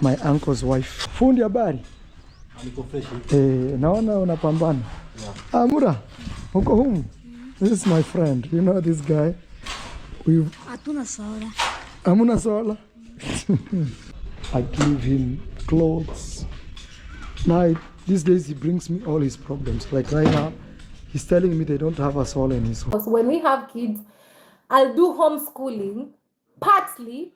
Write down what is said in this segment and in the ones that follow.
my uncle's wife. Fundi habari? Naona unapambana. Amura, uko home? This is my friend. You know this guy? Hatuna sola. Hamuna sola? I give him clothes. Now, these days he brings me all his problems. Like right now, he's telling me they don't have a solar in his home. When we have kids, I'll do homeschooling, partly,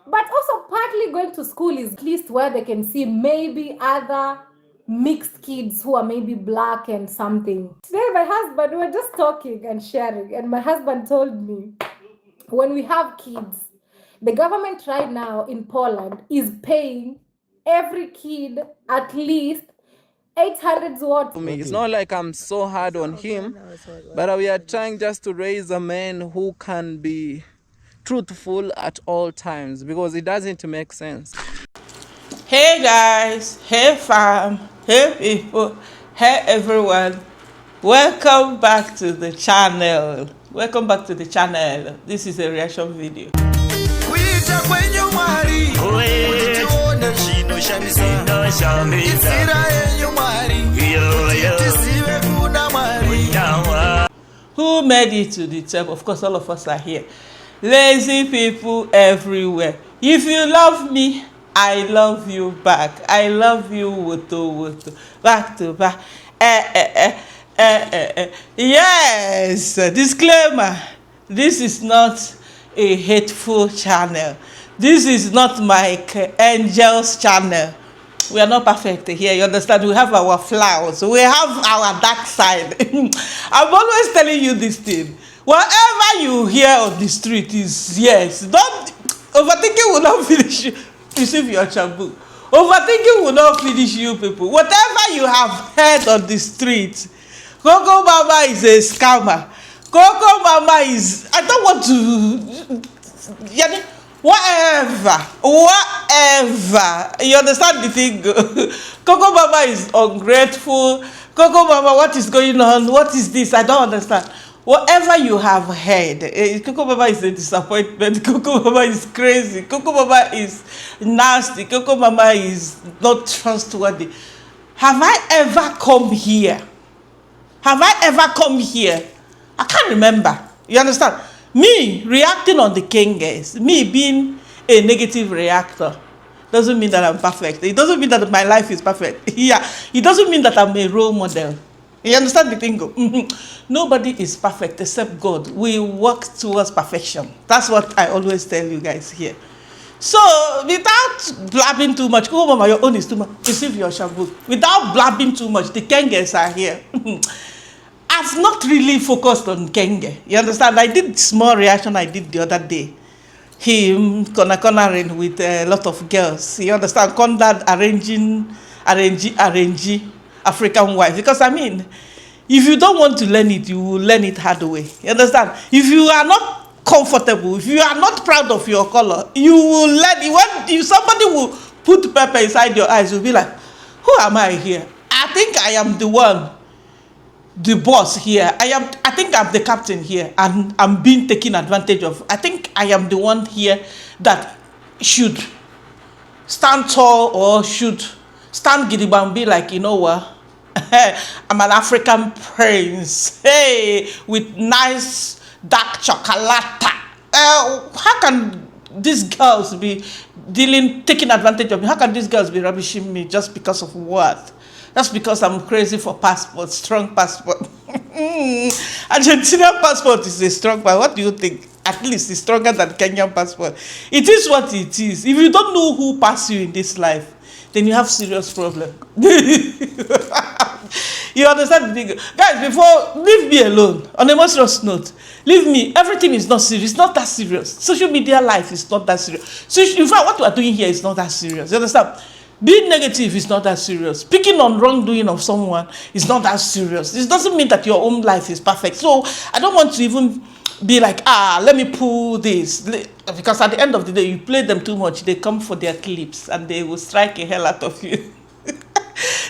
but also partly going to school is at least where they can see maybe other mixed kids who are maybe black and something. Today my husband, we were just talking and sharing, and my husband told me, when we have kids, the government right now in Poland is paying every kid at least 800 zloty. It's not like I'm so hard on him, but we are trying just to raise a man who can be truthful at all times, because it doesn't make sense. Hey guys, hey fam, hey people, hey everyone. Welcome back to the channel. Welcome back to the channel. This is a reaction video. Who made it to the top? Of course, all of us are here. Lazy people everywhere. If you love me, I love you back. I love you wuto, back to back. Yes, disclaimer. This is not a hateful channel. This is not my angel's channel. We are not perfect here, you understand? We have our flaws. We have our dark side. I'm always telling you this thing. Whatever you hear on the street is, yes, don't, overthinking will not finish you. Receive your shampoo. Overthinking will not finish you people. Whatever you have heard on the street, Cocomama is a scammer. Cocomama is, I don't want to, whatever, you understand the thing? Cocomama is ungrateful. Cocomama, what is going on? What is this? I don't understand. Whatever you have heard, Cocomama is a disappointment. Cocomama is crazy. Cocomama is nasty. Cocomama is not trustworthy. Have I ever come here? Have I ever come here? I can't remember. You understand? Me reacting on the Kenges, me being a negative reactor, doesn't mean that I'm perfect. It doesn't mean that my life is perfect. Yeah, it doesn't mean that I'm a role model. You understand the thing? Nobody is perfect except God. We work towards perfection. That's what I always tell you guys here. So, without blabbing too much, oh mama, your own is too much. Receive your shampoo. Without blabbing too much, the Kenges are here. I've not really focused on Kenge. You understand? I did small reaction I did the other day. Him cornering with a lot of girls. You understand? Conrad arranging African wife. Because I mean, if you don't want to learn it, you will learn it hard way. You understand? If you are not comfortable, if you are not proud of your color, you will learn it. If somebody will put pepper inside your eyes, you'll be like, who am I here? I think I am the one, the boss here. I think I'm the captain here, and I'm being taken advantage of. I think I am the one here that should stand tall or should stand gidigba and be like, you know what? I'm an African prince. Hey, with nice dark chocolate. How can these girls be taking advantage of me? How can these girls be rubbishing me just because of what? That's because I'm crazy for passport, strong passport. Argentinian passport is a strong passport. What do you think? At least it's stronger than Kenyan passport. It is what it is. If you don't know who passed you in this life, then you have serious problem. You understand the thing? Guys, before, leave me alone. On a more serious note, leave me. Everything is not serious. It's not that serious. Social media life is not that serious. So in fact, what we are doing here is not that serious. You understand? Being negative is not that serious. Speaking on wrongdoing of someone is not that serious. This doesn't mean that your own life is perfect. So I don't want to even be like, let me pull this. Because at the end of the day, you play them too much, they come for their clips and they will strike a hell out of you.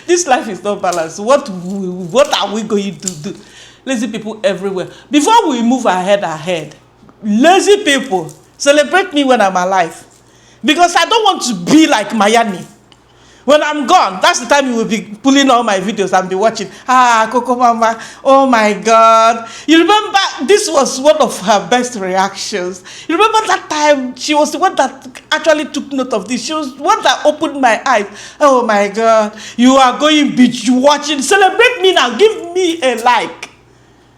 This life is not balanced. What are we going to do? Lazy people everywhere. Before we move ahead, lazy people, celebrate me when I'm alive. Because I don't want to be like Mayani. When I'm gone, that's the time you will be pulling all my videos and be watching. Cocomama, oh my God. You remember, this was one of her best reactions. You remember that time, she was the one that actually took note of this. She was the one that opened my eyes. Oh my God, you are going binge watching. Celebrate me now, give me a like.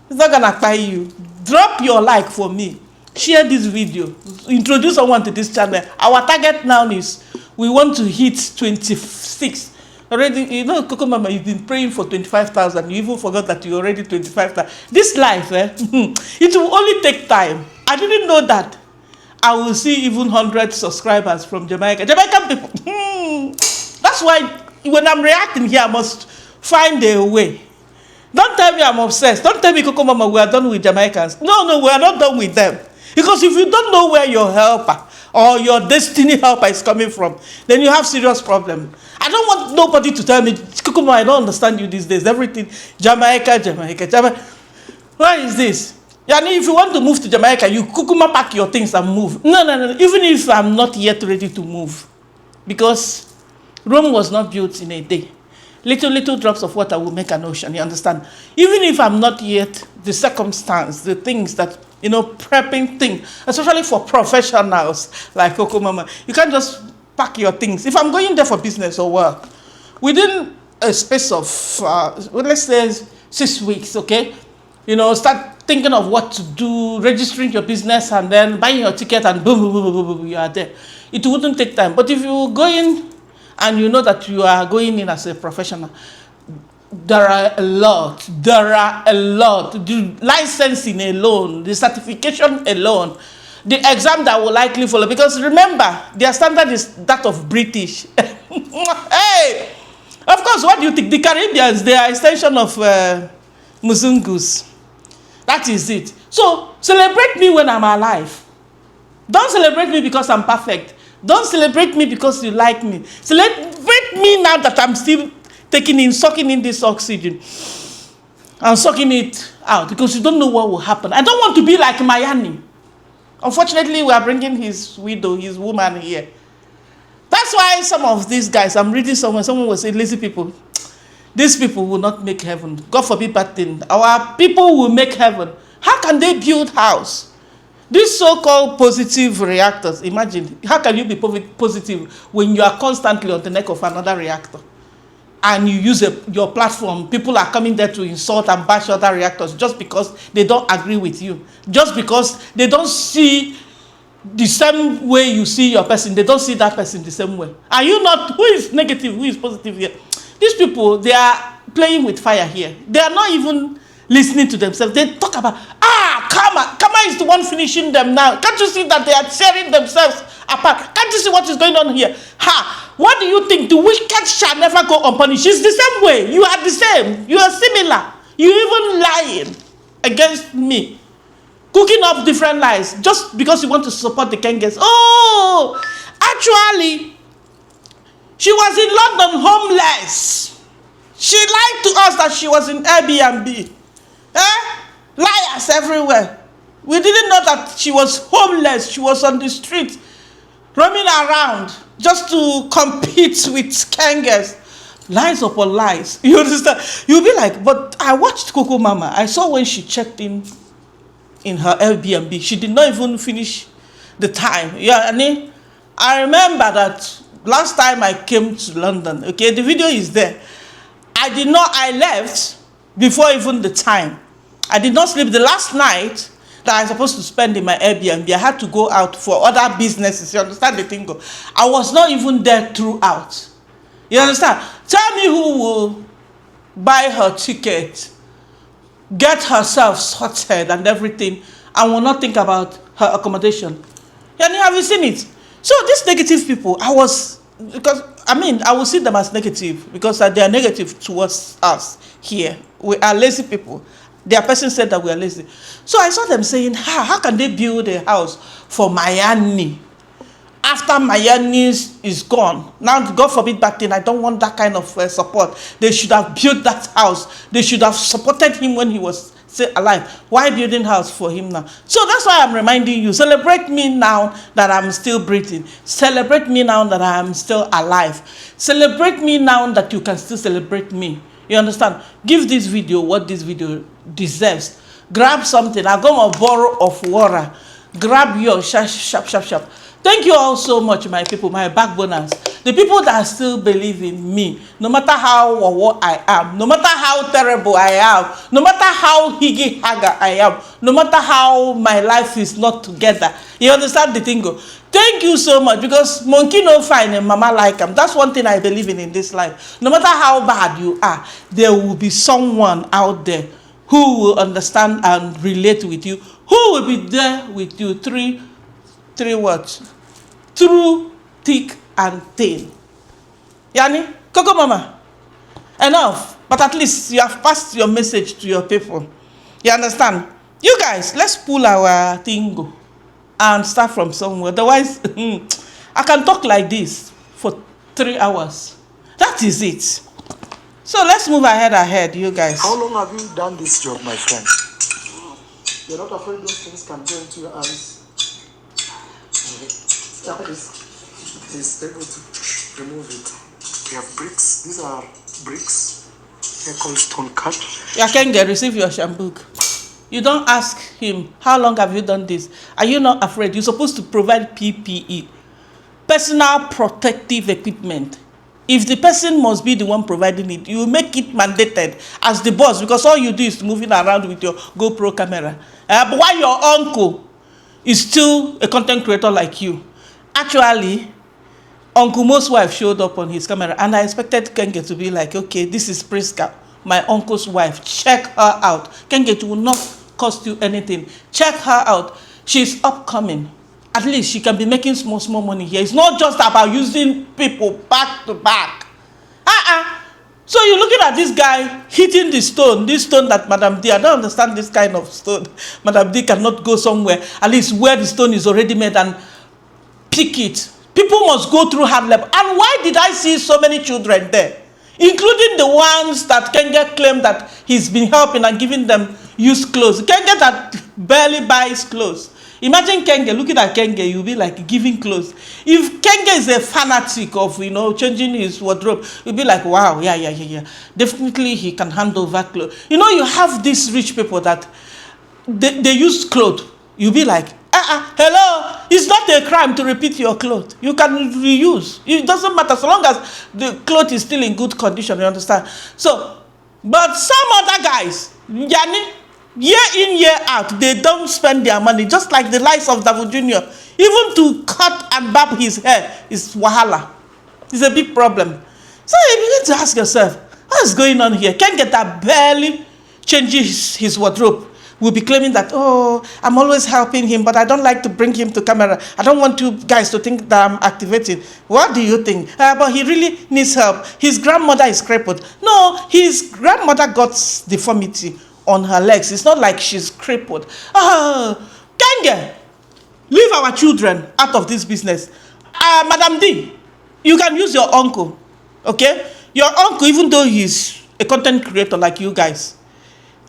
It's not gonna buy you. Drop your like for me. Share this video. Introduce someone to this channel. Our target now is we want to hit 26. Already, you know, Cocomama, you've been praying for 25,000. You even forgot that you already 25,000. This life, it will only take time. I didn't know that I will see even 100 subscribers from Jamaica. Jamaican people. That's why when I'm reacting here, I must find a way. Don't tell me I'm obsessed. Don't tell me, Cocomama, we are done with Jamaicans. No, we are not done with them. Because if you don't know where your helper or your destiny helper is coming from, then you have serious problem. I don't want nobody to tell me, Cocomama, I don't understand you these days. Everything, Jamaica. Where is this? Yani, if you want to move to Jamaica, you Cocomama pack your things and move. No. Even if I'm not yet ready to move. Because Rome was not built in a day. Little drops of water will make an ocean, you understand? Even if I'm not yet, the circumstance, the things that, you know, prepping thing, especially for professionals like Cocomama, you can't just pack your things. If I'm going there for business or work, within a space of, let's say 6 weeks, okay? You know, start thinking of what to do, registering your business, and then buying your ticket, and boom, you are there. It wouldn't take time. But if you go in, and you know that you are going in as a professional, there are a lot. The licensing alone, the certification alone, the exam that will likely follow. Because remember, their standard is that of British. Hey! Of course, what do you think? The Caribbeans, they are extension of Muzungus. That is it. So, celebrate me when I'm alive. Don't celebrate me because I'm perfect. Don't celebrate me because you like me. Celebrate me now that I'm still sucking in this oxygen. I'm sucking it out because you don't know what will happen. I don't want to be like Mayani. Unfortunately, we are bringing his widow, his woman here. That's why some of these guys, I'm reading someone will say, lazy people. These people will not make heaven. God forbid bad thing. Our people will make heaven. How can they build house? These so-called positive reactors, imagine, how can you be positive when you are constantly on the neck of another reactor? And you use your platform, people are coming there to insult and bash other reactors just because they don't agree with you. Just because they don't see the same way you see your person. They don't see that person the same way. Are you not, who is negative, who is positive here? These people, they are playing with fire here. They are not even listening to themselves. They talk about, Kama is the one finishing them now. Can't you see that they are tearing themselves apart? Can't you see what is going on here? What do you think? The wicked shall never go unpunished. It's the same way. You are the same. You are similar. You even lying against me. Cooking up different lies just because you want to support the Kengas. Oh, actually, she was in London homeless. She lied to us that she was in Airbnb. Liars everywhere. We didn't know that she was homeless. She was on the street, roaming around just to compete with Kengas. Lies upon lies. You understand? You'll be like, but I watched Cocomama. I saw when she checked in her Airbnb. She did not even finish the time. Yeah, I remember that last time I came to London. Okay, the video is there. I left before even the time. I did not sleep the last night that I was supposed to spend in my Airbnb. I had to go out for other businesses. You understand the thing? I was not even there throughout. You understand? Tell me who will buy her ticket, get herself sorted and everything, and will not think about her accommodation. Have you seen it? So these negative people, I will see them as negative because they are negative towards us here. We are lazy people. Their person said that we are lazy. So I saw them saying, how can they build a house for Mayani? After Mayani is gone. Now, God forbid back then, I don't want that kind of support. They should have built that house. They should have supported him when he was still alive. Why building house for him now? So that's why I'm reminding you, celebrate me now that I'm still breathing. Celebrate me now that I am still alive. Celebrate me now that you can still celebrate me. You understand? Give this video what this video deserves. Grab something. I'm going to borrow of water. Grab your sharp. Thank you all so much, my people, my backboners. The people that still believe in me, no matter how or what I am, no matter how terrible I am, no matter how higgy-haga I am, no matter how my life is not together. You understand the thing? Thank you so much, because monkey no fine and mama like him. That's one thing I believe in this life. No matter how bad you are, there will be someone out there who will understand and relate with you, who will be there with you. Three words. Through thick and thin. Yani, Cocomama, enough. But at least you have passed your message to your people. You understand? You guys, let's pull our thing and start from somewhere. Otherwise, I can talk like this for 3 hours. That is it. So let's move ahead, you guys. How long have you done this job, my friend? You're not afraid those things can go into your eyes? Is able to remove it. We have bricks. These are bricks. They're called stone cut. You can receive your shampoo. You don't ask him, how long have you done this? Are you not afraid? You're supposed to provide PPE, personal protective equipment. If the person must be the one providing it, you make it mandated as the boss, because all you do is moving around with your GoPro camera. But while your uncle is still a content creator like you, actually, Uncle Mo's wife showed up on his camera, and I expected Kenge to be like, okay, this is Priska, my uncle's wife. Check her out. Kenge, it will not cost you anything. Check her out. She's upcoming. At least she can be making small money here. It's not just about using people back to back. So you're looking at this guy hitting the stone, this stone that Madam D, I don't understand this kind of stone. Madam D cannot go somewhere, at least where the stone is already made, and pick it. People must go through hard labor. And why did I see so many children there? Including the ones that Kenge claimed that he's been helping and giving them used clothes. Kenge that barely buys clothes. Imagine Kenge, looking at Kenge, you'll be like giving clothes. If Kenge is a fanatic of, changing his wardrobe, you'll be like, wow, yeah. Definitely he can hand over clothes. You have these rich people that they use clothes. You'll be like, hello, it's not a crime to repeat your clothes. You can reuse. It doesn't matter so long as the cloth is still in good condition, you understand? So, but some other guys, Yani, year in, year out, they don't spend their money, just like the likes of Davo Jr. Even to cut and barb his hair is wahala. It's a big problem. So you begin to ask yourself, what's going on here? Can't get that barely changes his wardrobe. Will be claiming that, oh, I'm always helping him, but I don't like to bring him to camera. I don't want you guys to think that I'm activating. What do you think? But he really needs help. His grandmother is crippled. No, his grandmother got deformity on her legs. It's not like she's crippled. Kenge, leave our children out of this business. Madam D, you can use your uncle, okay? Your uncle, even though he's a content creator like you guys,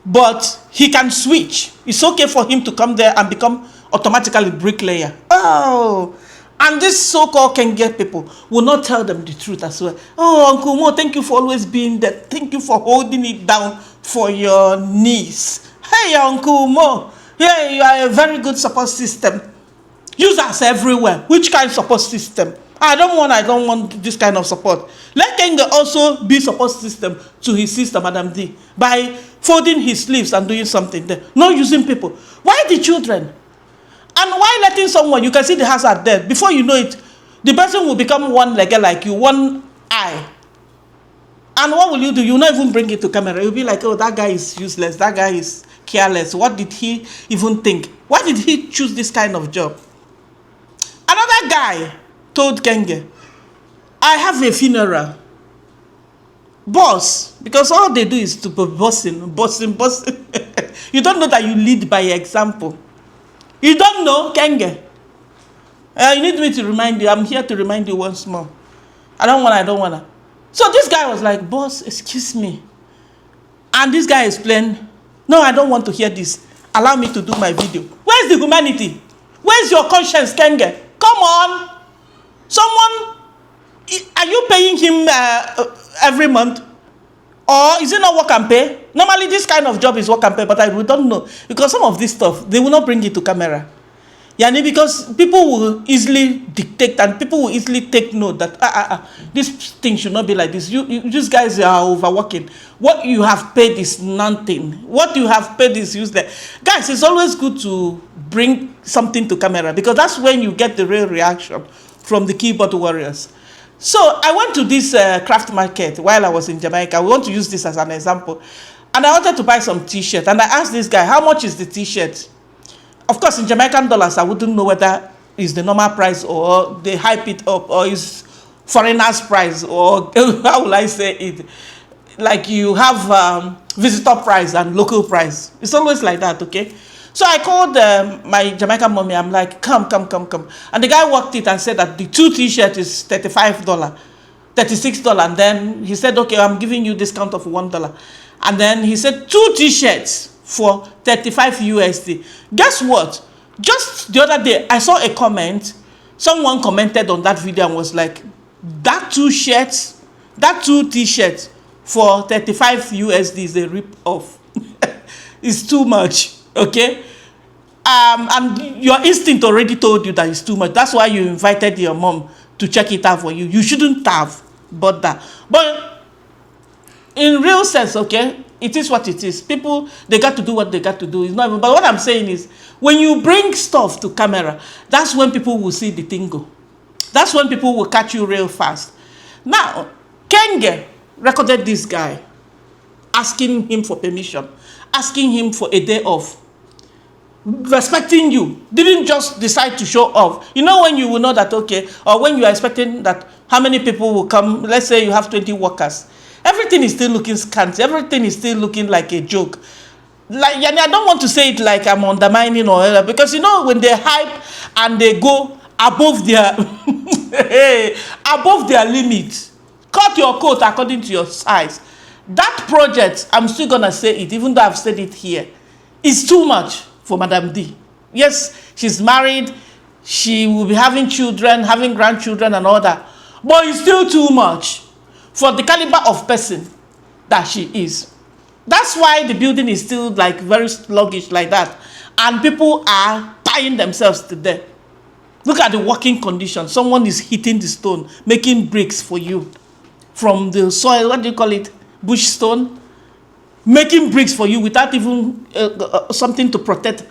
but he can switch. It's okay for him to come there and become automatically bricklayer. Oh, and this so-called Kenge people will not tell them the truth as well. Oh, Uncle Mo, thank you for always being there. Thank you for holding it down for your niece. Hey, Uncle Mo, yeah, you are a very good support system. Use us everywhere. Which kind of support system? I don't want this kind of support. Let Kenge also be support system to his sister, Madam D, by folding his sleeves and doing something there. Not using people. Why the children? And why letting someone, you can see the hazard there. Before you know it, the person will become one-legged like you, one eye. And what will you do? You'll not even bring it to camera. You'll be like, oh, that guy is useless. That guy is careless. What did he even think? Why did he choose this kind of job? Another guy told Kenge, I have a funeral. Boss, because all they do is to be bossing. You don't know that you lead by example. You don't know, Kenge. You need me to remind you. I'm here to remind you once more. I don't want to. So this guy was like, boss, excuse me. And this guy explained No, I don't want to hear this. Allow me to do my video. Where's the humanity? Where's your conscience, Kenge? Come on. Someone, are you paying him every month? Or is it not work and pay? Normally, this kind of job is work and pay, but we don't know. Because some of this stuff, they will not bring it to camera. Yani, because people will easily dictate and people will easily take note that this thing should not be like this. These guys are overworking. What you have paid is nothing. What you have paid is useless. Guys, it's always good to bring something to camera because that's when you get the real reaction from the keyboard warriors. So I went to this craft market while I was in Jamaica. We want to use this as an example. And I wanted to buy some t-shirt. And I asked this guy, how much is the t-shirt? Of course, in Jamaican dollars, I wouldn't know whether it's the normal price or they hype it up or it's foreigners price or how will I say it? Like you have visitor price and local price. It's always like that, okay? So I called my Jamaican mommy. I'm like, come. And the guy worked it and said that the 2 t-shirt is $35, $36. And then he said, okay, I'm giving you discount of $1. And then he said 2 t-shirts for 35 USD. Guess what? Just the other day, I saw a comment. Someone commented on that video and was like, that 2 shirts, that 2 t-shirts for 35 USD is a rip-off. It's too much, okay? And your instinct already told you that it's too much. That's why you invited your mom to check it out for you. You shouldn't have bought that. But in real sense, okay, it is what it is. People, they got to do what they got to do. It's not even, but what I'm saying is, when you bring stuff to camera, that's when people will see the thing go. That's when people will catch you real fast. Now, Kenge recorded this guy, asking him for permission, asking him for a day off, respecting you, didn't just decide to show off. You know when you will know that, okay, or when you are expecting that how many people will come, let's say you have 20 workers, everything is still looking scanty, everything is still looking like a joke. Like, I don't want to say it like I'm undermining or whatever, because you know when they hype and they go above their above their limit, cut your coat according to your size. That project, I'm still gonna say it, even though I've said it here, is too much for Madam D. Yes, she's married, she will be having children, having grandchildren and all that, but it's still too much for the caliber of person that she is. That's why the building is still like very sluggish like that, and people are tying themselves to death. Look at the working condition. Someone is hitting the stone, making bricks for you from the soil. What do you call it? Bush stone. Making bricks for you without even something to protect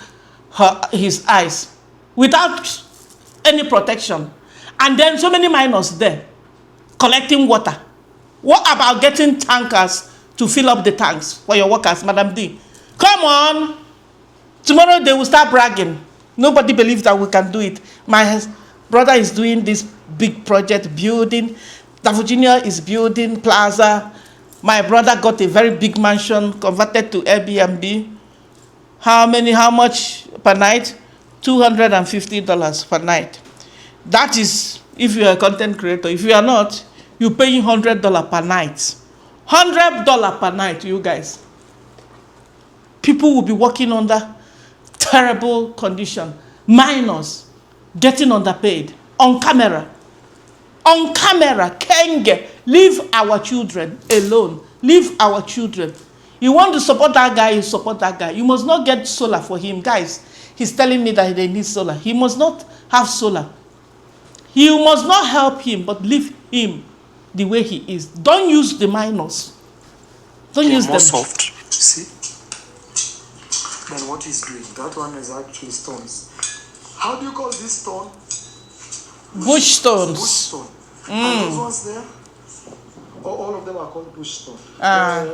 his eyes, without any protection. And then so many miners there collecting water. What about getting tankers to fill up the tanks for your workers, Madam D? Come on. Tomorrow they will start bragging. Nobody believes that we can do it. My brother is doing this big project, building. Davo Jr. is building plaza. My brother got a very big mansion converted to Airbnb. How much per night? $250 per night. That is if you are a content creator. If you are not, you're paying $100 per night. $100 per night, you guys. People will be working under terrible condition. Minors getting underpaid on camera. On camera, Kenge, leave our children alone. Leave our children. You want to support that guy, you support that guy. You must not get solar for him. Guys, he's telling me that they need solar. He must not have solar. You must not help him, but leave him the way he is. Don't use the minors. Don't use them. More soft, you see? Then what he's doing, that one is actually stones. How do you call this stone? Bush stones. Bush stone. And those ones there? All of them are called bush stone.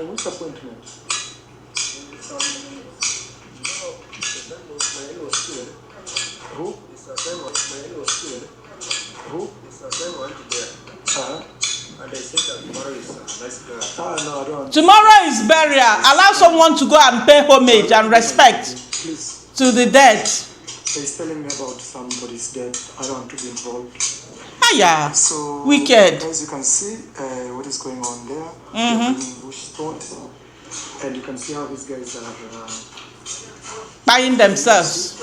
Which appointment? Who? Who? And they said that tomorrow is nice girl. No, I don't. Tomorrow is burial. Allow someone to go and pay homage and respect to the dead. He's telling me about somebody's death. I don't want to be involved. Yeah. So wicked. As you can see, what is going on there? They're bringing bush stones. And you can see how these guys are buying themselves.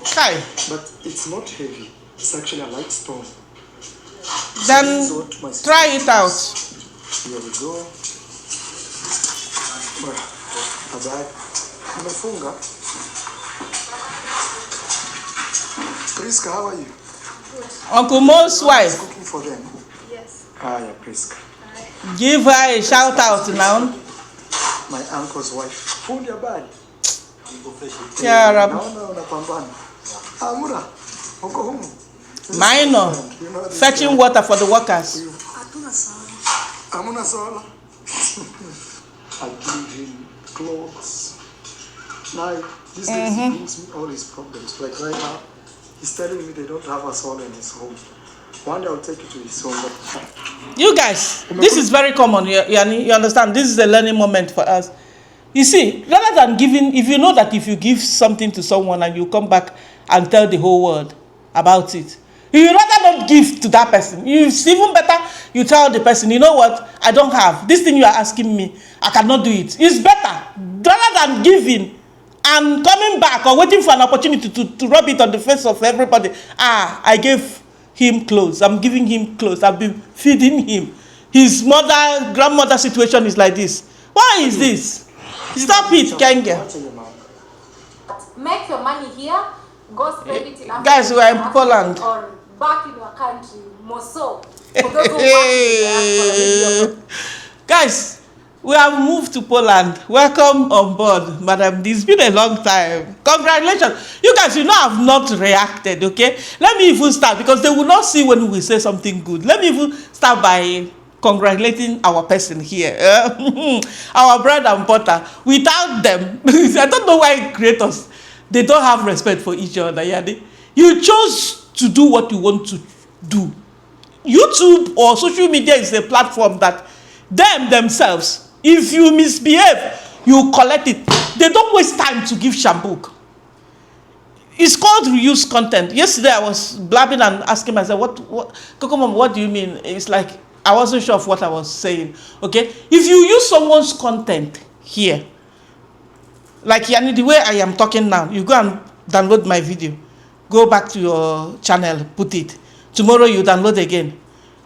Okay. But it's not heavy. It's actually a light stone. Then try it out. Here we go. Abad. Umefunga. Priska, how are you? Uncle Mo's wife. Cooking for them. Yes. Ah, yeah, Priska. Give her a shout out now. My uncle's wife. Fundi Abad. Yeah, Naona unapambana. Amura. Uko humu. minor. Fetching water for the workers. Hatuna soda. Amuna sola. I give him clothes. Now, these days he brings me all his problems. Like right now, he's telling me they don't have a solar in his home. One day I'll take you to his home. But You guys, this is very common. Yani, you understand? This is a learning moment for us. You see, rather than giving, if you know that if you give something to someone and you come back and tell the whole world about it, you rather not give to that person. It's even better you tell the person, you know what, I don't have. This thing you are asking me, I cannot do it. It's better. Rather than giving and coming back or waiting for an opportunity to rub it on the face of everybody. I gave him clothes. I'm giving him clothes. I've been feeding him. His mother, grandmother situation is like this. Why is this? Stop it, Kenge. Make your money here, go spend it in Africa. Guys, we are in Poland. Or back in your country, more so. For those who work in the diaspora, Guys, we have moved to Poland. Welcome on board, madam. It's been a long time. Congratulations. You guys, you know I've not reacted, okay? Let me even start, because they will not see when we say something good. Let me even start by congratulating our person here. Our bread and butter. Without them, I don't know why creators, they don't have respect for each other. Yeah? You chose to do what you want to do. YouTube or social media is a platform that themselves, if you misbehave, you collect it. They don't waste time to give shambuk. It's called reuse content. Yesterday I was blabbing and asking myself, what Cocomama, what do you mean? It's like I wasn't sure of what I was saying. Okay, if you use someone's content here, like Yani, the way I am talking now, you go and download my video, go back to your channel, put it. Tomorrow you download again.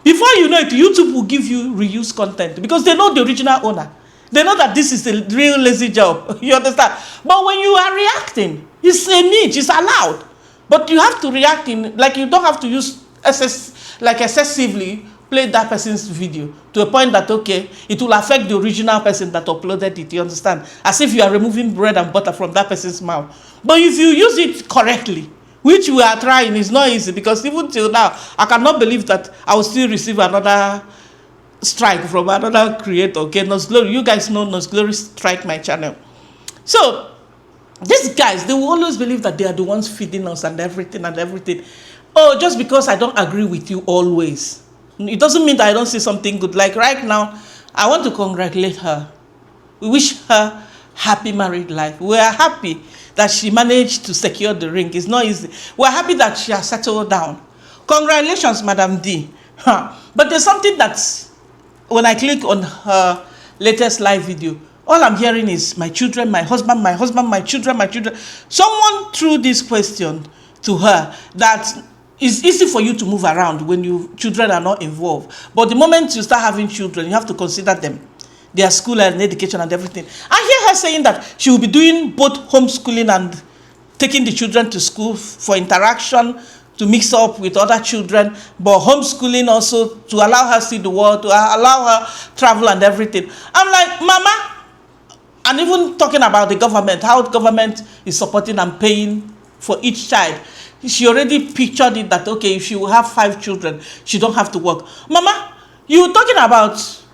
Before you know it, YouTube will give you reuse content because they know the original owner. They know that this is a real lazy job. You understand? But when you are reacting, it's a niche, it's allowed. But you have to react in, like you don't have to use excessively play that person's video to a point that, okay, it will affect the original person that uploaded it, you understand? As if you are removing bread and butter from that person's mouth. But if you use it correctly, which we are trying, is not easy, because even till now, I cannot believe that I will still receive another strike from another creator, okay? Nos Glory, you guys know Nos Glory strike my channel. So, these guys, they will always believe that they are the ones feeding us and everything and everything. Oh, just because I don't agree with you always. It doesn't mean that I don't see something good. Like right now, I want to congratulate her. We wish her happy married life. We are happy that she managed to secure the ring. It's not easy. We're happy that she has settled down. Congratulations, Madam D. But there's something that's, when I click on her latest live video, all I'm hearing is my children, my husband, my children, my children. Someone threw this question to her that it's easy for you to move around when your children are not involved. But the moment you start having children, you have to consider them, their school and education and everything. I hear her saying that she will be doing both homeschooling and taking the children to school for interaction, to mix up with other children, but homeschooling also to allow her see the world, to allow her travel and everything. I'm like, Mama, and even talking about the government, how the government is supporting and paying for each child. She already pictured it that, okay, if she will have 5 children, she don't have to work. Mama, you talking about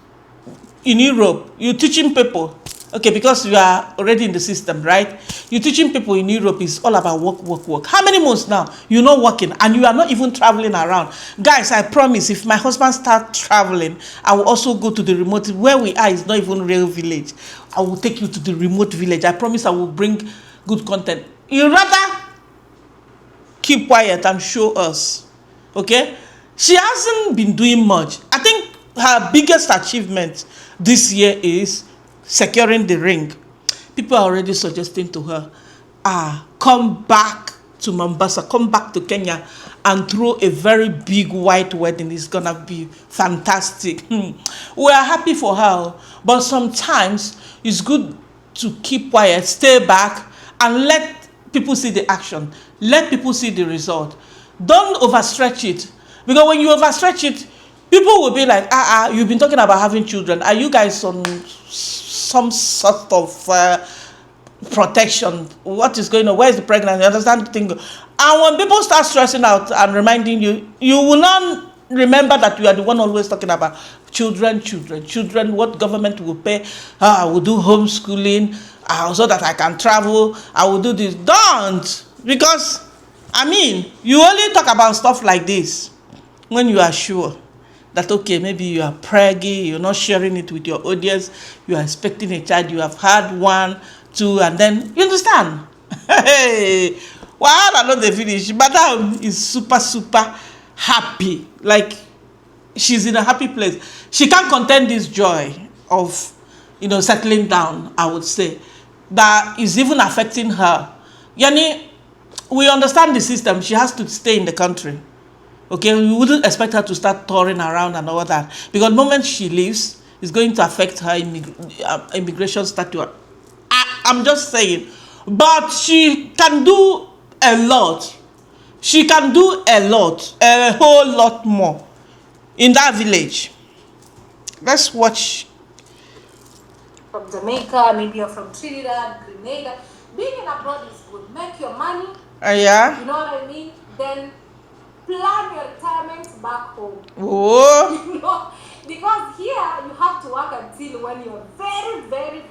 in Europe, you teaching people, okay, because you are already in the system, right? You teaching people in Europe is all about work. How many months now you're not working and you are not even traveling around? Guys, I promise, if my husband starts traveling, I will also go to the remote, where we are is not even real village. I will take you to the remote village. I promise I will bring good content. You rather keep quiet and show us, okay? She hasn't been doing much. I think her biggest achievement this year is securing the ring. People are already suggesting to her, come back to Mombasa, come back to Kenya and throw a very big white wedding. It's gonna be fantastic. We are happy for her, but sometimes it's good to keep quiet, stay back, and let people see the action. Let people see the result. Don't overstretch it, because when you overstretch it, people will be like, you've been talking about having children. Are you guys on some sort of protection? What is going on? Where is the pregnancy? You understand the thing? And when people start stressing out and reminding you, you will not remember that you are the one always talking about children, what government will pay. I will do homeschooling so that I can travel. I will do this. Don't. Because, you only talk about stuff like this when you are sure that, okay, maybe you are preggy, you're not sharing it with your audience, you are expecting a child, you have had 1, 2, and then, you understand? Hey, well, I know the finish. Madam is super happy. Like, she's in a happy place. She can't contain this joy of, settling down, I would say. That is even affecting her. Yani, we understand the system. She has to stay in the country. Okay, we wouldn't expect her to start touring around and all that. Because the moment she leaves, it's going to affect her immigration status. I'm just saying. But she can do a lot. She can do a whole lot more in that village. Let's watch. From Jamaica, maybe you're from Trinidad, Grenada. Being in abroad is good. Make your money. Yeah. You know what I mean? Then plan your retirement back home. Oh. Because here you have to work until when you're very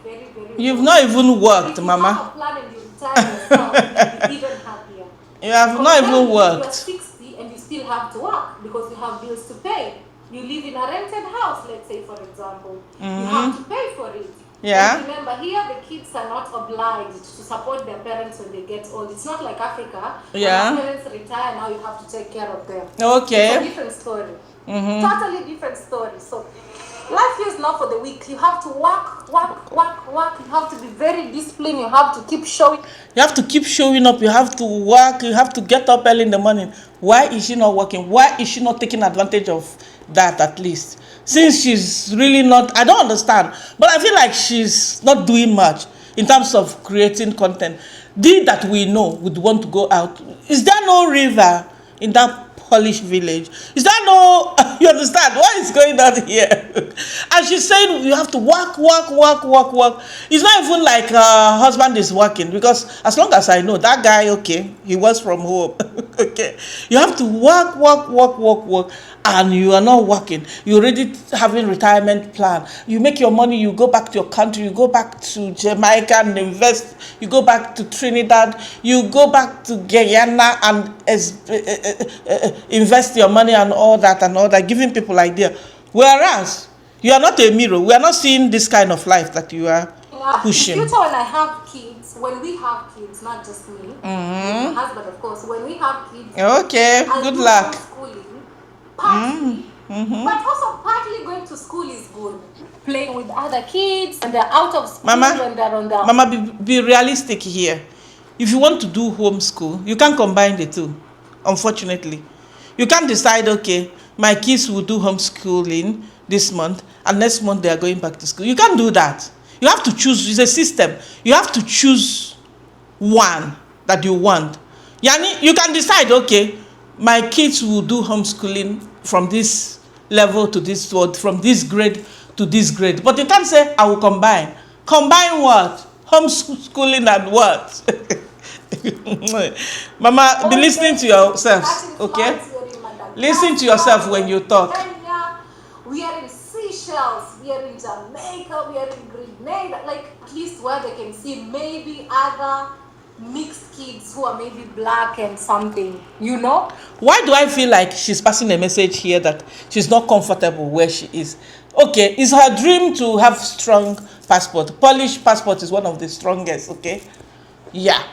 You've not even worked, if Mama. You have a plan and you retire yourself, you'll be even happier. You have not even worked. You're 60 and you still have to work because you have bills to pay. You live in a rented house, let's say, for example. You have to pay for it. Yeah. And remember, here the kids are not obliged to support their parents when they get old. It's not like Africa. Yeah. When parents retire, now you have to take care of them. Okay. It's a different story. Totally different story. So life here is not for the weak. You have to work. You have to be very disciplined. You have to keep showing. You have to keep showing up. You have to work. You have to get up early in the morning. Why is she not working? Why is she not taking advantage of that at least? Since she's really not, I don't understand. But I feel like she's not doing much in terms of creating content. That we know would want to go out. Is there no river in that Polish village? Is that no, you understand what is going on here? And she's saying you have to work. It's not even like her husband is working, because as long as I know that guy, okay, he works from home. Okay, you have to work, and you are not working. You're already having retirement plan. You make your money, you go back to your country, you go back to Jamaica and invest, you go back to Trinidad, you go back to Guyana and invest your money and all that, giving people idea. Whereas you are not a mirror. We are not seeing this kind of life that you are pushing. In the future, when I have kids, when we have kids, not just me, my husband, of course, when we have kids, okay, good luck. Homeschooling, partly, but also partly going to school is good. Playing with other kids, and they're out of school when they're on their Mama, be realistic here. If you want to do homeschool, you can't combine the two. Unfortunately, you can't decide, okay, my kids will do homeschooling this month and next month they are going back to school. You can't do that. You have to choose. It's a system. You have to choose one that you want. Yani, you can decide, okay, my kids will do homeschooling from this level to this word, from this grade to this grade. But you can't say, I will combine. Combine what? Homeschooling and what? Mama, be listening to yourself, okay? Listen to yourself when you talk. Kenya, we are in Seychelles, we are in Jamaica, we are in Grenada, like at least where they can see maybe other mixed kids who are maybe black and something, you know? Why do I feel like she's passing a message here that she's not comfortable where she is? Okay, it's her dream to have strong passport. Polish passport is one of the strongest, okay? Yeah.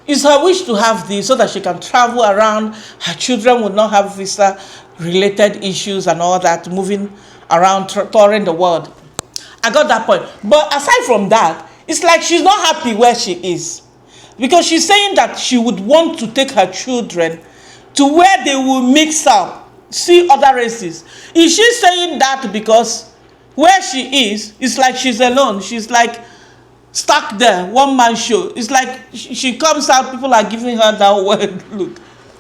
It's her wish to have this so that she can travel around. Her children will not have visa-related issues and all that, moving around, touring the world. I got that point. But aside from that, it's like she's not happy where she is. Because she's saying that she would want to take her children to where they will mix up, see other races. Is she saying that because where she is, it's like she's alone. She's like stuck there, one-man show. It's like she comes out, people are giving her that word, look,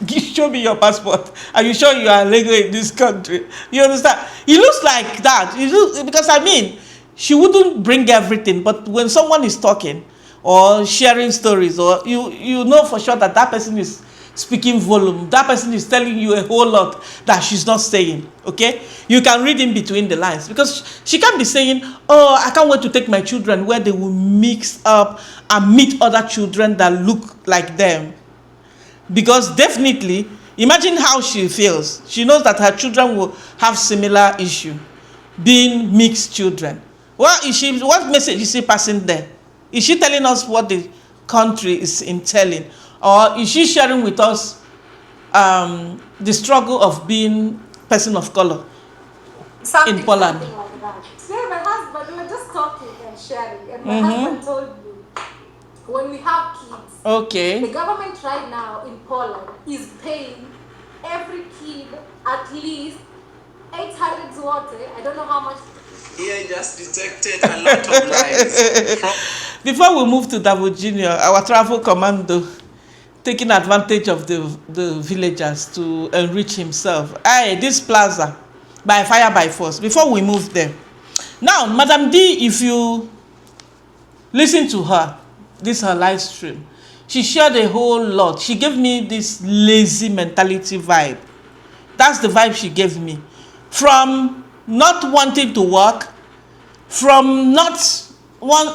show me your passport. Are you sure you are legal in this country? You understand? It looks like that. Because I mean, she wouldn't bring everything, but when someone is talking or sharing stories, or you know for sure that that person is speaking volume, that person is telling you a whole lot that she's not saying, okay? You can read in between the lines, because she can't be saying, oh, I can't wait to take my children where they will mix up and meet other children that look like them. Because definitely, imagine how she feels. She knows that her children will have similar issue, being mixed children. What message is she passing there? Is she telling us what the country is entailing? Or is she sharing with us the struggle of being person of color in Poland? Something like that. Today my husband, we were just talking and sharing, and my husband told me, when we have kids, Okay. the government right now in Poland is paying every kid at least 800 zloty. I don't know how much. Here just detected a lot of lies. Before we move to Davo Jr., our travel commando, taking advantage of the villagers to enrich himself. Hey, this plaza, by fire, by force. Before we move there. Now, Madam D, if you listen to her, this her live stream, she shared a whole lot. She gave me this lazy mentality vibe. That's the vibe she gave me. From not wanting to work, from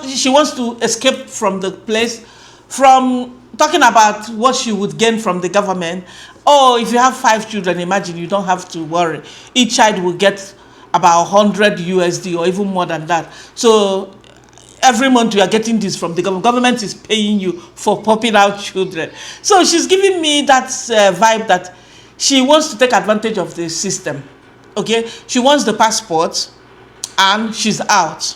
she wants to escape from the place, from talking about what she would gain from the government. Oh, if you have 5 children, imagine you don't have to worry. Each child will get about 100 USD or even more than that. So every month you are getting this from the government. Government is paying you for popping out children. So she's giving me that vibe that she wants to take advantage of the system. Okay, she wants the passport and she's out.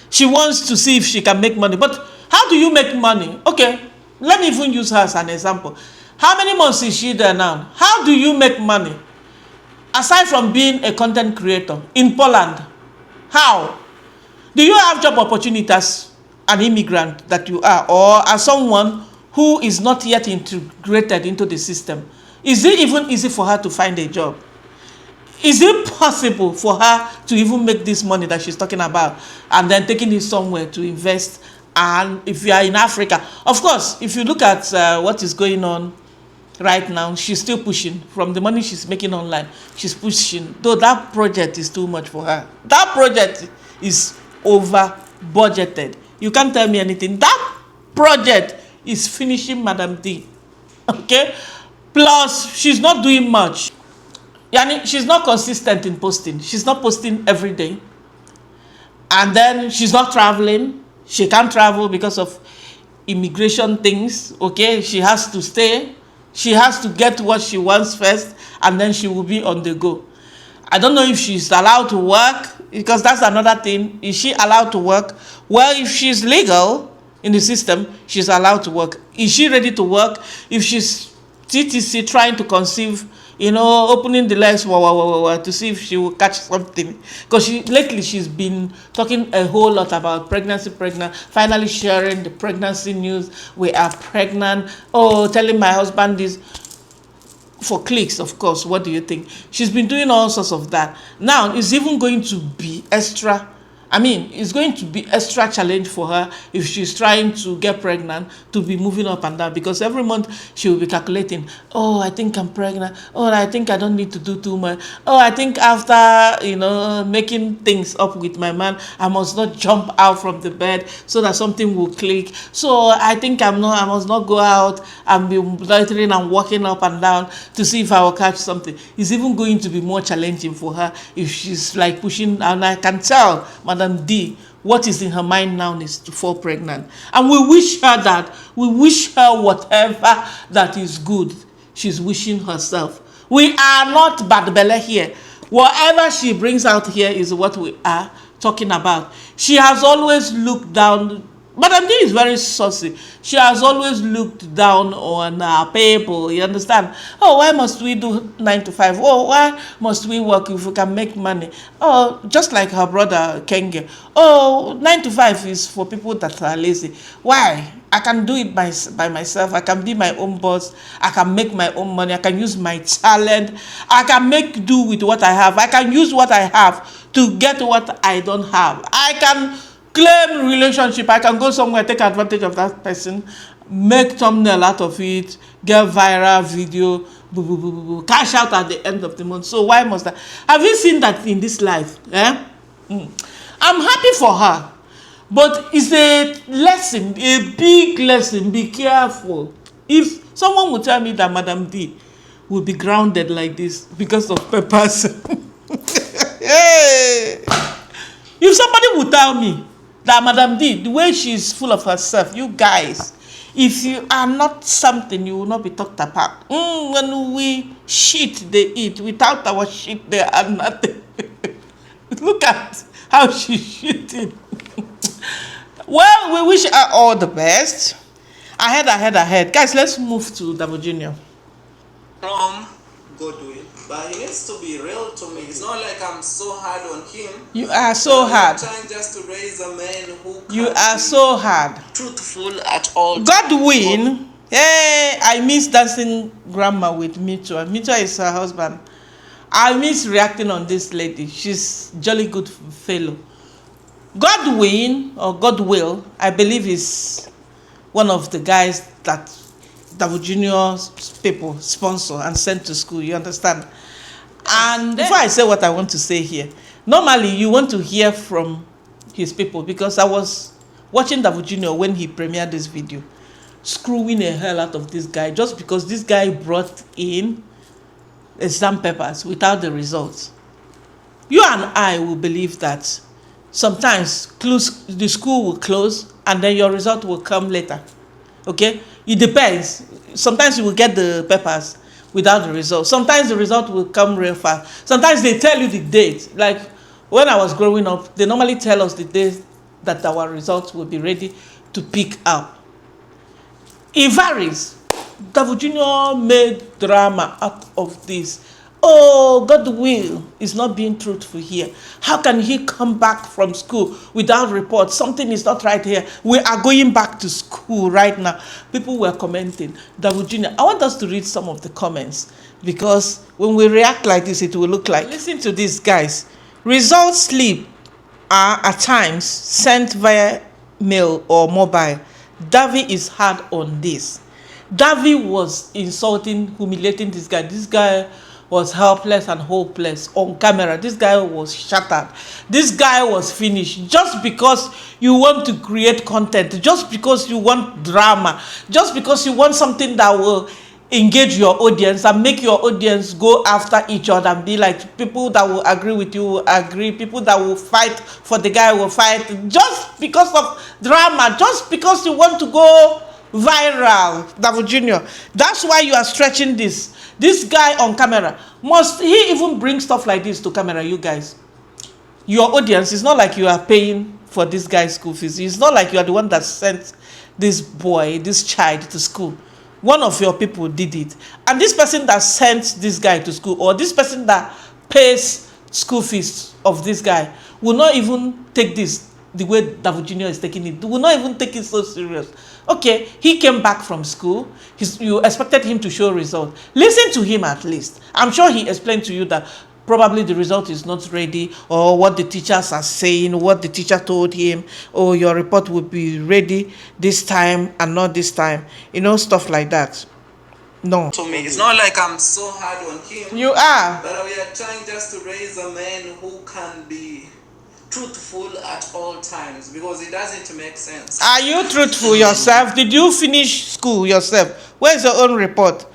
She wants to see if she can make money. But how do you make money? Okay, let me even use her as an example. How many months is she there now? How do you make money? Aside from being a content creator in Poland, how? Do you have job opportunities as an immigrant that you are, or as someone who is not yet integrated into the system? Is it even easy for her to find a job? Is it possible for her to even make this money that she's talking about and then taking it somewhere to invest? And if you are in Africa, of course, if you look at what is going on right now, she's still pushing. From the money she's making online, she's pushing. Though that project is too much for her. That project is over budgeted. You can't tell me anything. That project is finishing Madam D. Okay? Plus, she's not doing much. Yani, she's not consistent in posting. She's not posting every day. And then she's not traveling. She can't travel because of immigration things. Okay? She has to stay. She has to get what she wants first, and then she will be on the go. I don't know if she's allowed to work, because that's another thing. Is she allowed to work? Well, if she's legal in the system, she's allowed to work. Is she ready to work? If she's TTC trying to conceive, you know, opening the legs to see if she will catch something. Because lately she's been talking a whole lot about pregnancy, finally sharing the pregnancy news. We are pregnant. Oh, telling my husband this. For clicks, of course. What do you think? She's been doing all sorts of that. Now, it's even going to be extra. It's going to be extra challenge for her if she's trying to get pregnant to be moving up and down, because every month she will be calculating, oh, I think I'm pregnant. Oh, I think I don't need to do too much. Oh, I think after, making things up with my man, I must not jump out from the bed so that something will click. So I think I must not go out and be loitering and walking up and down to see if I will catch something. It's even going to be more challenging for her if she's like pushing, and I can tell Madam D what is in her mind now is to fall pregnant. And we wish her whatever that is good. She's wishing herself. We are not bad belly here. Whatever she brings out here is what we are talking about. She has always looked down. Madam D is very saucy. She has always looked down on people. You understand? Oh, why must we do 9 to 5? Oh, why must we work if we can make money? Oh, just like her brother Kenge. Oh, 9 to 5 is for people that are lazy. Why? I can do it by myself. I can be my own boss. I can make my own money. I can use my talent. I can make do with what I have. I can use what I have to get what I don't have. I can claim relationship. I can go somewhere, take advantage of that person, make thumbnail out of it, get viral video, cash out at the end of the month. So why must I? Have you seen that in this life? I'm happy for her, but it's a lesson, a big lesson. Be careful. If someone would tell me that Madam D will be grounded like this because of peppers, hey. If somebody would tell me that Madam D, the way she's full of herself, you guys, if you are not something, you will not be talked about. When we shit, they eat. Without our shit, they are nothing. Look at how she's shitting. Well, we wish her all the best. Ahead. Guys, let's move to Davo Jr. From Godwill. But he needs to be real to me. It's not like I'm so hard on him. You are so hard. I'm trying just to raise a man who You are so hard. Truthful at all. Godwin. Hey, I miss dancing grandma with Mitua. Mitua is her husband. I miss reacting on this lady. She's jolly good fellow. Godwin or Godwill, I believe, is one of the guys that Davo Jr. people sponsor and send to school. You understand? And before I say what I want to say here, normally you want to hear from his people, because I was watching Davo Jr. when he premiered this video, screwing the hell out of this guy just because this guy brought in exam papers without the results. You and I will believe that sometimes the school will close and then your result will come later. Okay? It depends. Sometimes you will get the papers without the result. Sometimes the result will come real fast. Sometimes they tell you the date. Like when I was growing up, they normally tell us the date that our results will be ready to pick up. It varies. Davo Jr. made drama out of this. Oh, Godwill is not being truthful here. How can he come back from school without report? Something is not right here. We are going back to school right now. People were commenting. Davo Jr. I want us to read some of the comments, because when we react like this, it will look like. Listen to this, guys. Result slip are at times sent via mail or mobile. Davi is hard on this. Davi was insulting, humiliating this guy. This guy was helpless and hopeless on camera. This guy was shattered. This guy was finished. Just because you want to create content, just because you want drama, just because you want something that will engage your audience and make your audience go after each other and be like, people that will agree with you will agree, people that will fight for the guy will fight, just because of drama, just because you want to go viral. Davo Jr. That's why you are stretching this. This guy on camera, must he even bring stuff like this to camera, you guys? Your audience, is not like you are paying for this guy's school fees. It's not like you are the one that sent this boy, this child to school. One of your people did it. And this person that sent this guy to school, or this person that pays school fees of this guy, will not even take this the way Davo Jr. is taking it. Will not even take it so serious. Okay, he came back from school. You expected him to show result. Listen to him at least. I'm sure he explained to you that probably the result is not ready, or what the teachers are saying, what the teacher told him, or your report will be ready this time and not this time. You know, stuff like that. No. To me, it's not like I'm so hard on him. You are. But we are trying just to raise a man who can be truthful at all times, because it doesn't make sense. Are you truthful yourself? Did you finish school yourself? Where's your own report?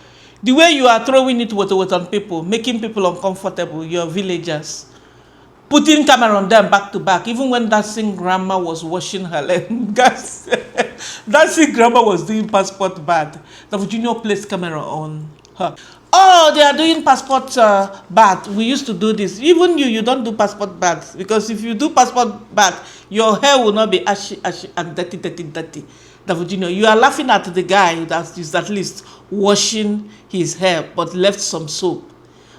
The way you are throwing it on people, making people uncomfortable, your villagers. putting camera on them back to back, even when dancing grandma was washing her leg. Guys, dancing grandma was doing passport bath. Davo Jr. placed camera on her. Oh, they are doing passport bath. We used to do this. Even you don't do passport bath, because if you do passport bath, your hair will not be ashy and dirty. Davo Jr., you are laughing at the guy that is at least washing his hair but left some soap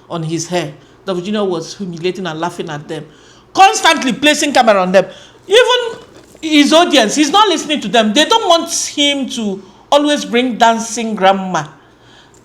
on his hair. Davo Jr. was humiliating and laughing at them, constantly placing camera on them. Even his audience, he's not listening to them. They don't want him to always bring dancing grandma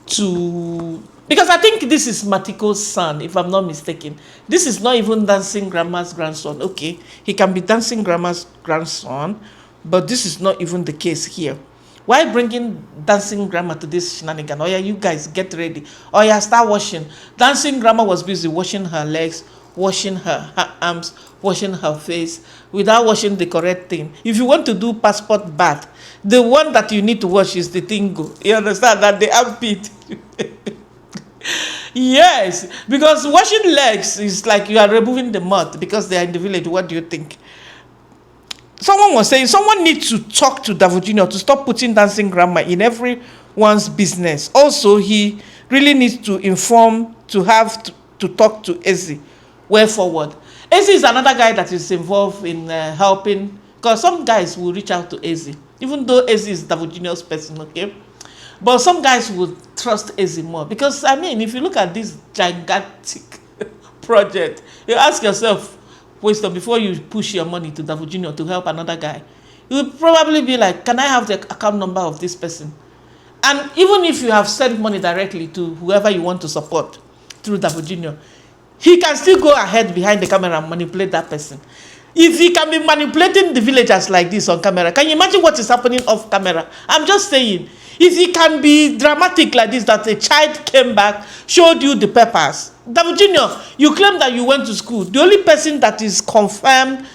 to, because I think this is Matiko's son, if I'm not mistaken. This is not even dancing grandma's grandson. Okay, he can be dancing grandma's grandson, but this is not even the case here. Why bringing dancing grandma to this shenanigan? Oh yeah, you guys get ready. Oh yeah, start washing. Dancing grandma was busy washing her legs, washing her arms, washing her face, without washing the correct thing. If you want to do passport bath, the one that you need to wash is the tingo. You understand that the armpit. Yes, because washing legs is like you are removing the mud because they are in the village. What do you think? Someone was saying someone needs to talk to Davo Jr. to stop putting dancing grandma in everyone's business. Also, he really needs to inform, to talk to Ezi way forward. Ezi is another guy that is involved in helping, because some guys will reach out to Ezi, even though Ezi is Davo Jr.'s person, okay? But some guys will trust Ezi more, because, I mean, if you look at this gigantic project, you ask yourself, wisdom, before you push your money to Davo Jr. to help another guy, you will probably be like, can I have the account number of this person? And even if you have sent money directly to whoever you want to support through Davo Jr., he can still go ahead behind the camera and manipulate that person. If he can be manipulating the villagers like this on camera, can you imagine what is happening off camera? I'm just saying, if he can be dramatic like this, that a child came back, showed you the papers. Davo Jr., you claim that you went to school. The only person that is confirmed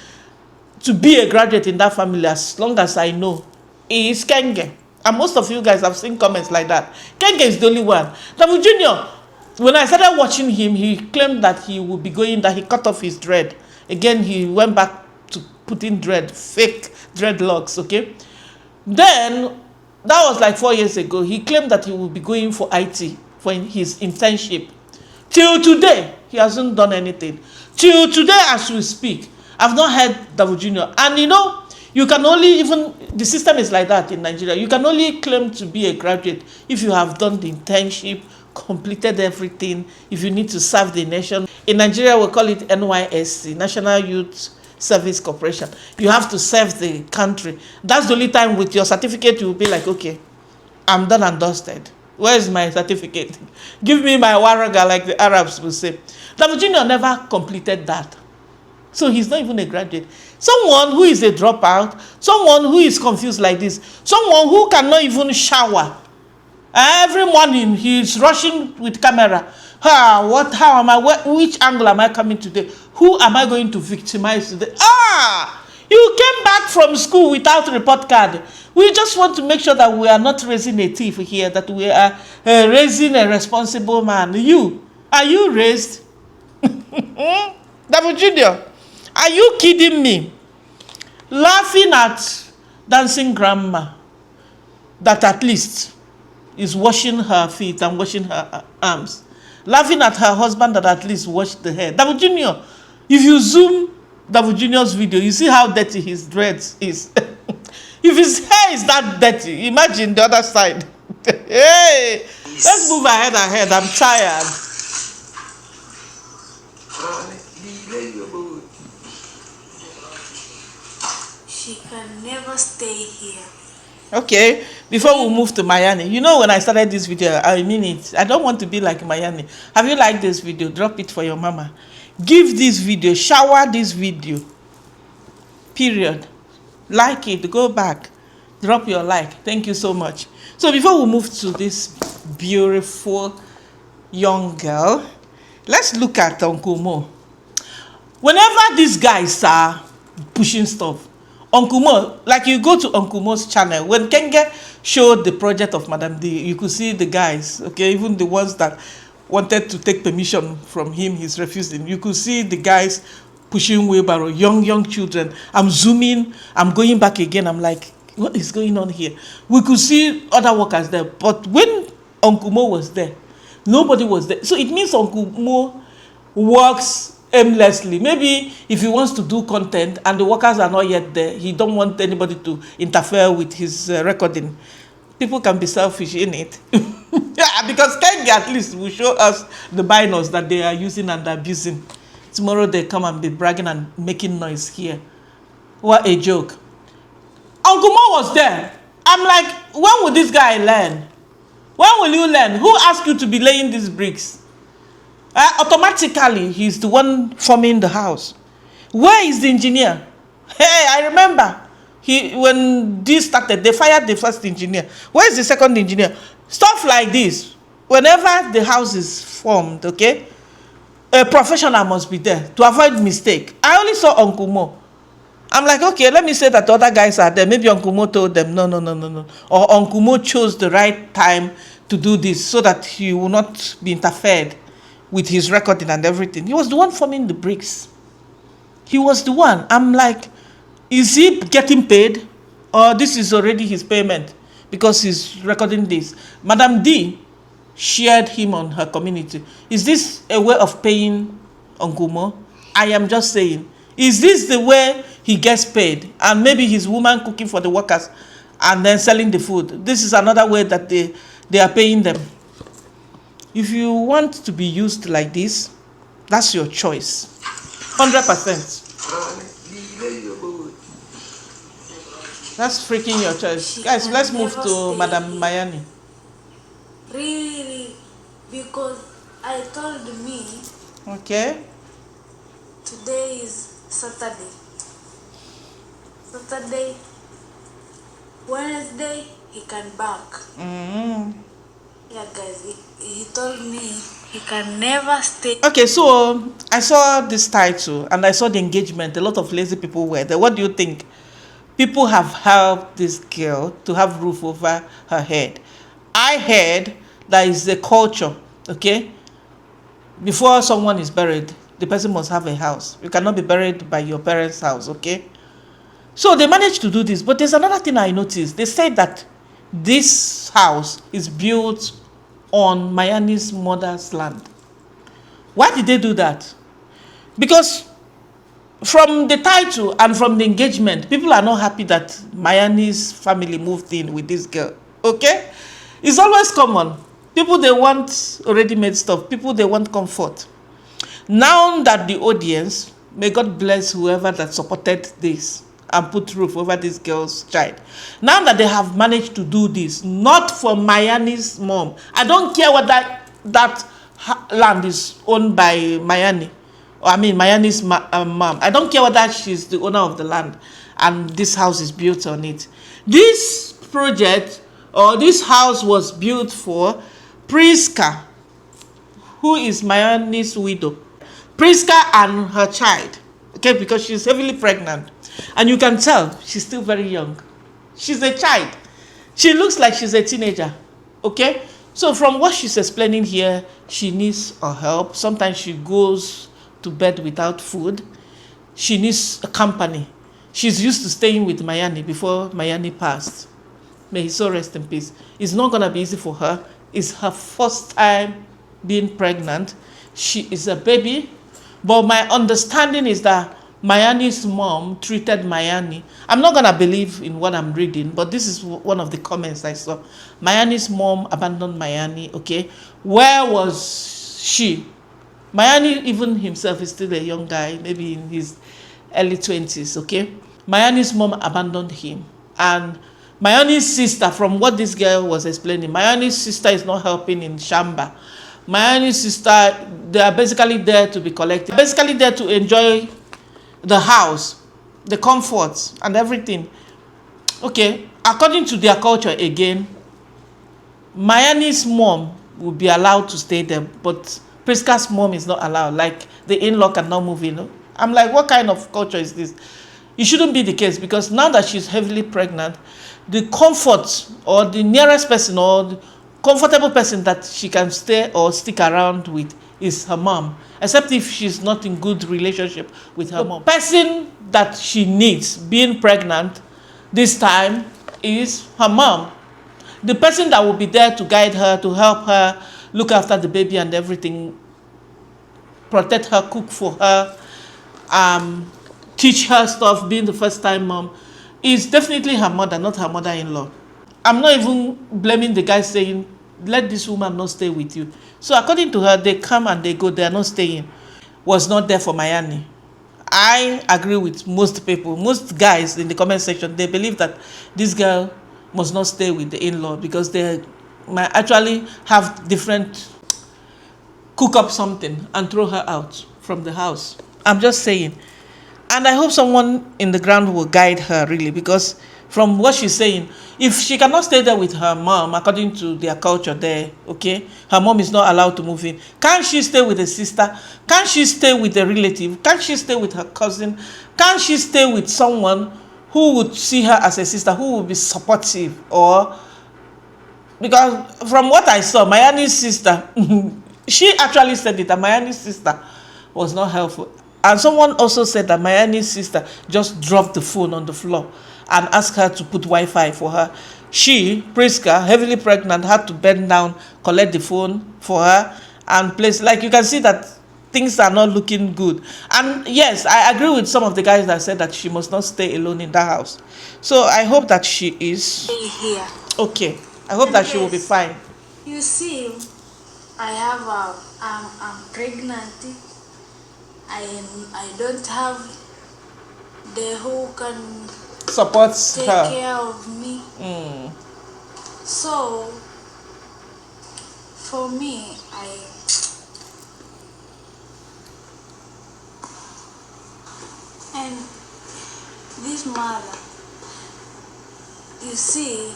to be a graduate in that family, as long as I know, is Kenge. And most of you guys have seen comments like that. Kenge is the only one. Davo Jr., when I started watching him, he claimed that he would be going, that he cut off his dread. Again, he went back to putting dread, fake dreadlocks, okay? Then, that was like 4 years ago. He claimed that he would be going for IT, for his internship. Till today, he hasn't done anything. Till today, as we speak, I've not heard Davo Jr. And you know, you can only the system is like that in Nigeria. You can only claim to be a graduate if you have done the internship, completed everything, if you need to serve the nation. In Nigeria, we call it NYSC, National Youth Service Corporation. You have to serve the country. That's the only time with your certificate you will be like, okay, I'm done and dusted. Where's my certificate? Give me my waraga, like the Arabs will say. Davo Jr. never completed that. So he's not even a graduate. Someone who is a dropout, someone who is confused like this, someone who cannot even shower. Every morning he's rushing with camera. How am I? Which angle am I coming today? Who am I going to victimize today? You came back from school without a report card. We just want to make sure that we are not raising a thief here, that we are raising a responsible man. Are you raised? Davo Jr., are you kidding me? Laughing at dancing grandma that at least is washing her feet and washing her arms. Laughing at her husband that at least washed the hair. Davo Jr., if you zoom Davo Jr.'s video, you see how dirty his dreads is. If his hair is that dirty, imagine the other side. Hey, let's move ahead. I'm tired. She can never stay here. Okay, before we move to Mayani, you know when I started this video, I mean it. I don't want to be like Mayani. Have you liked this video? Drop it for your mama. Give this video, shower this video. Period. Like it, go back. Drop your like. Thank you so much. So before we move to this beautiful young girl, let's look at Uncle Mo. Whenever these guys are pushing stuff, Uncle Mo, like you go to Uncle Mo's channel, when Kenge showed the project of Madam D, you could see the guys, okay, even the ones that wanted to take permission from him, he's refusing. You could see the guys pushing wheelbarrow, young children. I'm zooming, I'm going back again. I'm like, what is going on here? We could see other workers there, but when Uncle Mo was there, nobody was there. So it means Uncle Mo works aimlessly. Maybe if he wants to do content and the workers are not yet there, he don't want anybody to interfere with his recording. People can be selfish in it. Yeah, because Kenya at least will show us the binos that they are using and abusing. Tomorrow they come and be bragging and making noise here. What a joke. Uncle Mo was there. I'm like, when will this guy learn? When will you learn? Who asked you to be laying these bricks? Automatically, he's the one forming the house. Where is the engineer? Hey, I remember when this started, they fired the first engineer. Where is the second engineer? Stuff like this. Whenever the house is formed, okay, a professional must be there to avoid mistake. I only saw Uncle Mo. I'm like, okay, let me say that the other guys are there. Maybe Uncle Mo told them, no. Or Uncle Mo chose the right time to do this so that he will not be interfered with his recording and everything. He was the one forming the bricks. He was the one. I'm like, is he getting paid? Or this is already his payment because he's recording this? Madam D shared him on her community. Is this a way of paying Uncle Mo? I am just saying, is this the way he gets paid? And maybe his woman cooking for the workers and then selling the food. This is another way that they are paying them. If you want to be used like this, that's your choice. 100%. That's freaking your choice. Guys, let's move to Madam Mayani. Really, because I told me Okay. today is Saturday. Saturday, Wednesday, he can back. Yeah, guys, he told me he can never stay. Okay, so I saw this title and I saw the engagement. A lot of lazy people were there. What do you think? People have helped this girl to have roof over her head. I heard that is the culture, okay? Before someone is buried, the person must have a house. You cannot be buried by your parents' house, okay? So they managed to do this. But there's another thing I noticed. They said that this house is built on Mayani's mother's land. Why did they do that? Because from the title and from the engagement, people are not happy that Mayani's family moved in with this girl. Okay? It's always common. People, they want already-made stuff. People, they want comfort. Now that the audience, may God bless whoever that supported this and put roof over this girl's child. Now that they have managed to do this, not for Mayani's mom. I don't care whether that land is owned by Mayani. I mean, Mayani's mom. I don't care whether she's the owner of the land and this house is built on it. This project or this house was built for Priska, who is Mayani's widow. Priska and her child, okay, because she's heavily pregnant. And you can tell she's still very young. She's a child. She looks like she's a teenager, okay? So from what she's explaining here, she needs our help. Sometimes she goes to bed without food. She needs a company. She's used to staying with Mayani before Mayani passed. May his soul rest in peace. It's not going to be easy for her. It's her first time being pregnant. She is a baby. But my understanding is that Mayani's mom treated Mayani. I'm not going to believe in what I'm reading, but this is one of the comments I saw. Mayani's mom abandoned Mayani, okay? Where was she? Mayani, even himself, is still a young guy, maybe in his early 20s, okay? Mayani's mom abandoned him. And Mayani's sister, from what this girl was explaining, Mayani's sister is not helping in Shamba. Mayani's sister, they are basically there to be collected. Basically there to enjoy the house, the comforts, and everything. Okay, according to their culture again, Mayani's mom will be allowed to stay there, but Priska's mom is not allowed. Like, the in-law cannot move in. I'm like, what kind of culture is this? It shouldn't be the case, because now that she's heavily pregnant, the comfort or the nearest person or the comfortable person that she can stay or stick around with is her mom, except if she's not in good relationship with her mom. The person that she needs being pregnant this time is her mom. The person that will be there to guide her, to help her, look after the baby and everything, protect her, cook for her, teach her stuff, being the first time mom, is definitely her mother, not her mother-in-law. I'm not even blaming the guy saying, let this woman not stay with you. So according to her, they come and they go, they are not staying. Was not there for Mayani. I agree with most people, most guys in the comment section, they believe that this girl must not stay with the in-law because they might actually have different, cook up something and throw her out from the house. I'm just saying. And I hope someone in the ground will guide her, really, because from what she's saying, if she cannot stay there with her mom, according to their culture there, okay, her mom is not allowed to move in. Can't she stay with a sister? Can't she stay with a relative? Can't she stay with her cousin? Can't she stay with someone who would see her as a sister, who would be supportive? Or, because from what I saw, Mayani's sister, she actually said it, that Mayani's sister was not helpful. And someone also said that Mayani's sister just dropped the phone on the floor and asked her to put Wi-Fi for her. She, Priska, heavily pregnant, had to bend down, collect the phone for her, and place. Like you can see that things are not looking good. And yes, I agree with some of the guys that said that she must not stay alone in that house. So I hope that she is here. okay. I hope that she will be fine. You see, I'm pregnant. I don't have the who can Supports take her. care of me. So for me, and this mother, you see,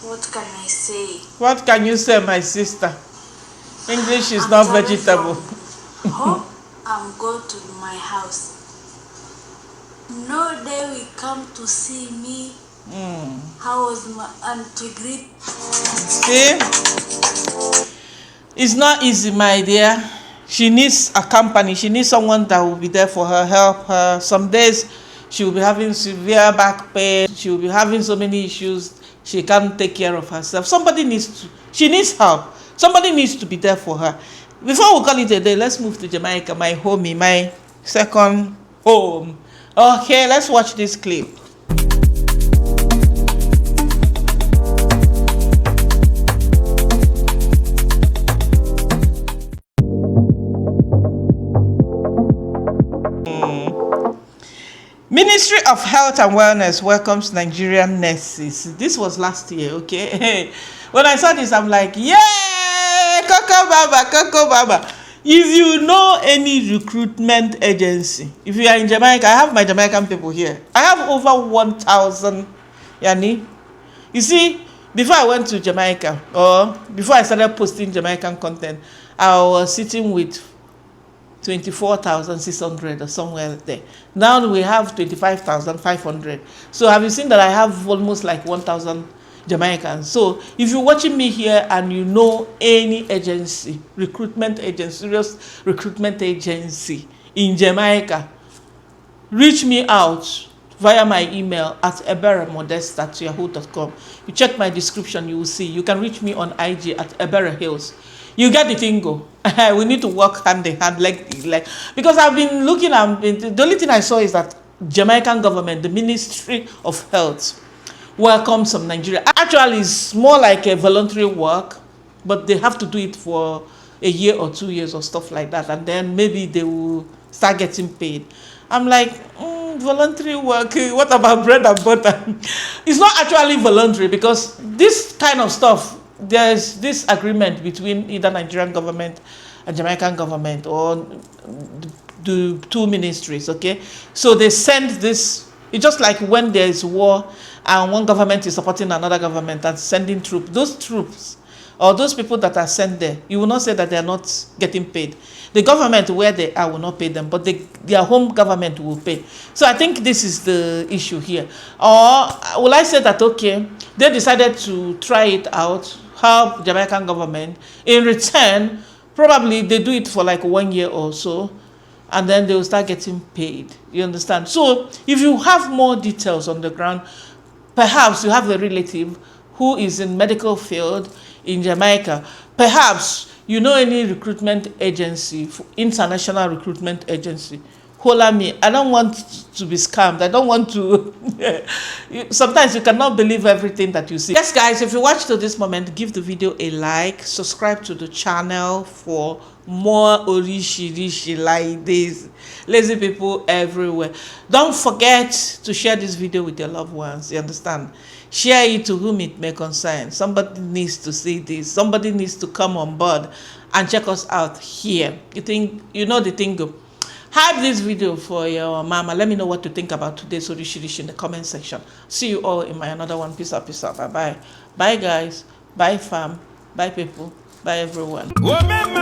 what can I say? What can you say, my sister? English is I'm not coming vegetable. from home, I'm going to my house. No day will come to see me. How was my aunt to greet? See? It's not easy, my dear. She needs a company. She needs someone that will be there for her, help her. Some days she will be having severe back pain. She will be having so many issues. She can't take care of herself. She needs help. Somebody needs to be there for her. Before we call it a day, let's move to Jamaica, my homie, my second home. Okay, let's watch this clip. Ministry of Health and Wellness welcomes Nigerian nurses. This was last year, okay? When I saw this, I'm like, yay! Cocomama, Cocomama. If you know any recruitment agency, if you are in Jamaica, I have my Jamaican people here. I have over 1,000, Yani. You see, before I went to Jamaica, or before I started posting Jamaican content, I was sitting with 24,600 or somewhere there. Now we have 25,500. So have you seen that I have almost like 1,000 Jamaicans? So if you're watching me here and you know any agency, recruitment agency, serious recruitment agency in Jamaica, reach me out via my email at eberemodest@yahoo.com. You check my description, you will see. You can reach me on IG at eberehills. You get the thing go. We need to work hand in hand, like because I've been looking. The only thing I saw is that Jamaican government, the Ministry of Health, welcomes some Nigeria. Actually, it's more like a voluntary work, but they have to do it for a year or 2 years or stuff like that, and then maybe they will start getting paid. I'm like, voluntary work. What about bread and butter? It's not actually voluntary because this kind of stuff. There's this agreement between either Nigerian government and Jamaican government, or the two ministries, okay? So they send this. It's just like when there is war and one government is supporting another government and sending troops. Those troops or those people that are sent there, you will not say that they are not getting paid. The government where they are will not pay them, but their home government will pay. So I think this is the issue here. Or will I say that, okay, they decided to try it out, help Jamaican government. In return, probably they do it for like 1 year or so, and then they will start getting paid. You understand? So if you have more details on the ground, perhaps you have a relative who is in medical field in Jamaica. Perhaps you know any recruitment agency, international recruitment agency. Holla me. I don't want to be scammed. I don't want to. Sometimes you cannot believe everything that you see. Yes, guys, if you watch to this moment, give the video a like, subscribe to the channel for more orishi like this. Lazy people everywhere. Don't forget to share this video with your loved ones. You understand? Share it to whom it may concern. Somebody needs to see this. Somebody needs to come on board and check us out here. You know the thing. Hype this video for your mama. Let me know what to think about today's orishi in the comment section. See you all in my another one. Peace out. Peace out. Bye bye. Bye guys. Bye fam. Bye people. Bye everyone. Woman,